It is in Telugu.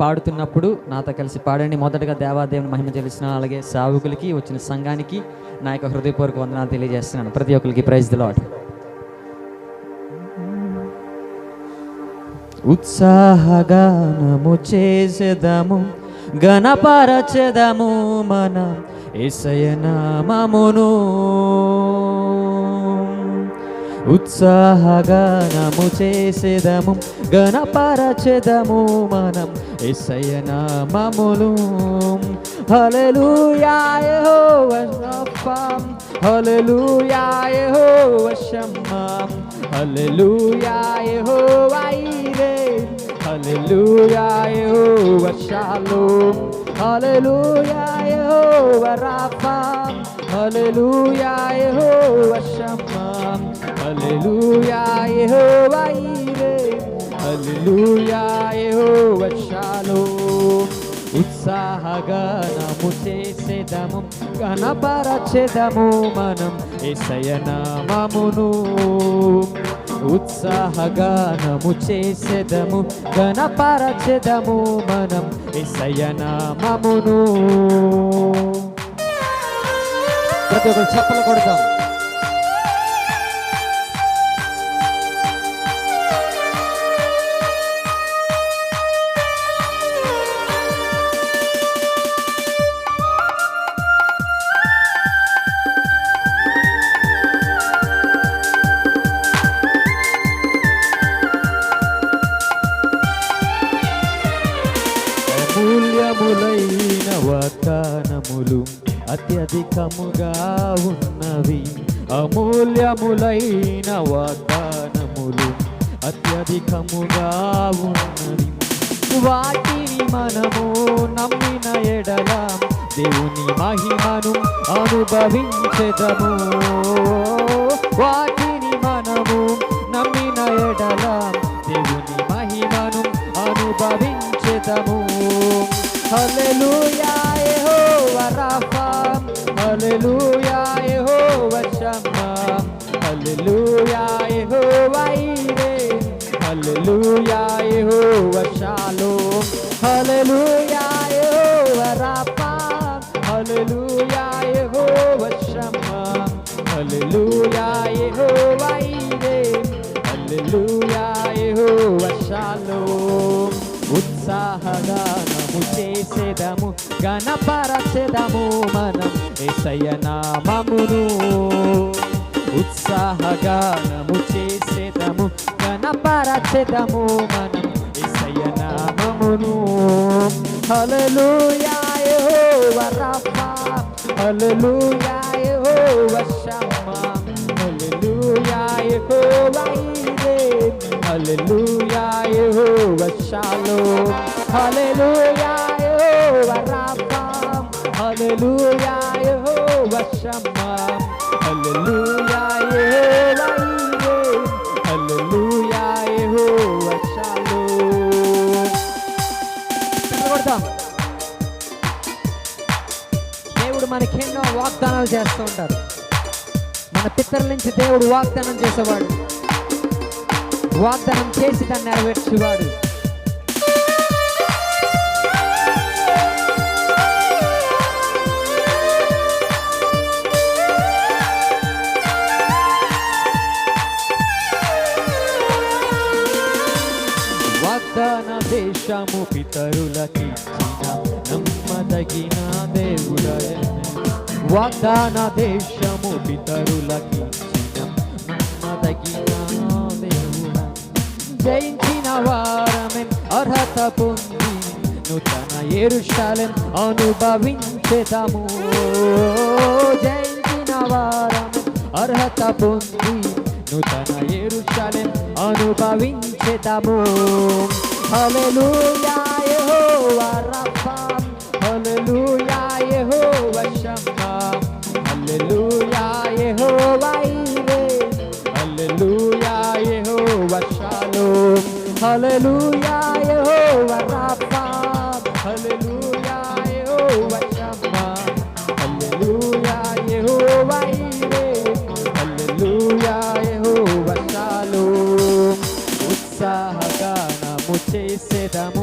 పాడుతున్నప్పుడు నాతో కలిసి పాడండి. మొదటగా దేవాదేవుని మహిమ చెల్లిస్తున్న అలాగే సేవకులకి వచ్చిన సంఘానికి నా యొక్క హృదయపూర్వక వందనాలు తెలియజేస్తున్నాను. ప్రతి ఒక్కరికి ప్రైజ్ ది లార్డ్. ఉత్సాహగానము చేసేదము, గణపరచెదము మన యేసయ్య నామమును. ఉత్సాహగానము చేసేదము, గణపరచెదము మనం యేసయ్య నామమును. హల్లెలూయా యెహోవా రఫా, హల్లెలూయా యెహోవా షమ్మా, హల్లెలూయా యెహోవా ఈరే, హల్లెలూయా యెహోవా షాలోమ్, హల్లెలూయా యెహోవా రఫా, హల్లెలూయా యెహోవా షమ్మా, హల్లెలూయా యెహోవా ఈరే, హల్లెలూయా యెహోవా షాలోమ్. ఉత్సాహగానము చేసేదము, గణపరచెదము మనం యేసయ్య నామమును. ఉత్సాహగానము చేసేదము, గణపరచెదము మనం యేసయ్య నామమును. ప్రతి ఒక్కరు చప్పలు కొడతాం. అమూల్యములైన వాగ్దానములు అత్యధికముగా ఉన్నవి. అమూల్యములైన వాగ్దానములు అత్యధికముగా ఉన్నవి. వాటిని మనము నమ్మిన ఎడల దేవుని మహిమను అనుభవించెదము. వాటిని మనము నమ్మిన ఎడల దేవుని మహిమను అనుభవించెదము. హల్లెలూయా యెహోవా రఫా, హల్లెలూయా యెహోవా షమ్మా, హల్లెలూయా యెహోవా ఈరే, హల్లెలూయా యెహోవా షాలోమ్, హల్లెలూయా యెహోవా రఫా, హల్లెలూయా యెహోవా షమ్మా, హల్లెలూయా యెహోవా ఈరే, హల్లెలూయా యెహోవా షాలోమ్. ఉత్సాహగానము చేసేదము, గణపరచెదము మనం యేసయ్య నామమును. ఉత్సాహగానము చేసేదము, గణపరచెదము మనం యేసయ్య నామమును. హల్లెలూయా యెహోవా రఫా, హల్లెలూయా యెహోవా షమ్మా, హల్లెలూయా యెహోవా ఈరే, హల్లెలూయా యెహోవా షాలోమ్, హల్లెలూయా యెహోవా రఫా, హల్లెలూయా యెహోవా షమ్మా, హల్లెలూయా యెహోవా ఈరే, హల్లెలూయా యెహోవా షాలోమ్. దేవుడు మనకెన్నో వాగ్దానాలు చేస్తూ ఉంటారు. మన పితరుల నుంచి దేవుడు వాగ్దానం చేసేవాడు, వాగ్దానం చేసి దాన్ని నెరవేర్చేవాడు. వాగ్దాన దేశము పితరులకిచ్చిన నమ్మదగిన దేవుడయనే. వాగ్దాన దేశము పితరులకిచ్చిన నమ్మదగిన దేవుడ. జయించిన వారమే అర్హత పొంది నూతన యెరూషలేం అనుభవించెదము. జయించిన వారమే అర్హత పొంది నూతన యెరూషలేం అనుభవించెదము. హల్లెలూయా యెహోవా రఫా, హల్లెలూయా యెహోవా షమ్మా, హల్లెలూయా యెహోవా ఈరే, హల్లెలూయా యెహోవా షాలోమ్, హల్లెలూయా యెహోవా రఫా, హల్లెలూయా యెహోవా షమ్మా, హల్లెలూయా యెహోవా ఈరే, హల్లెలూయా యెహోవా షాలోమ్. ఉత్సాహగానము చేసేదము,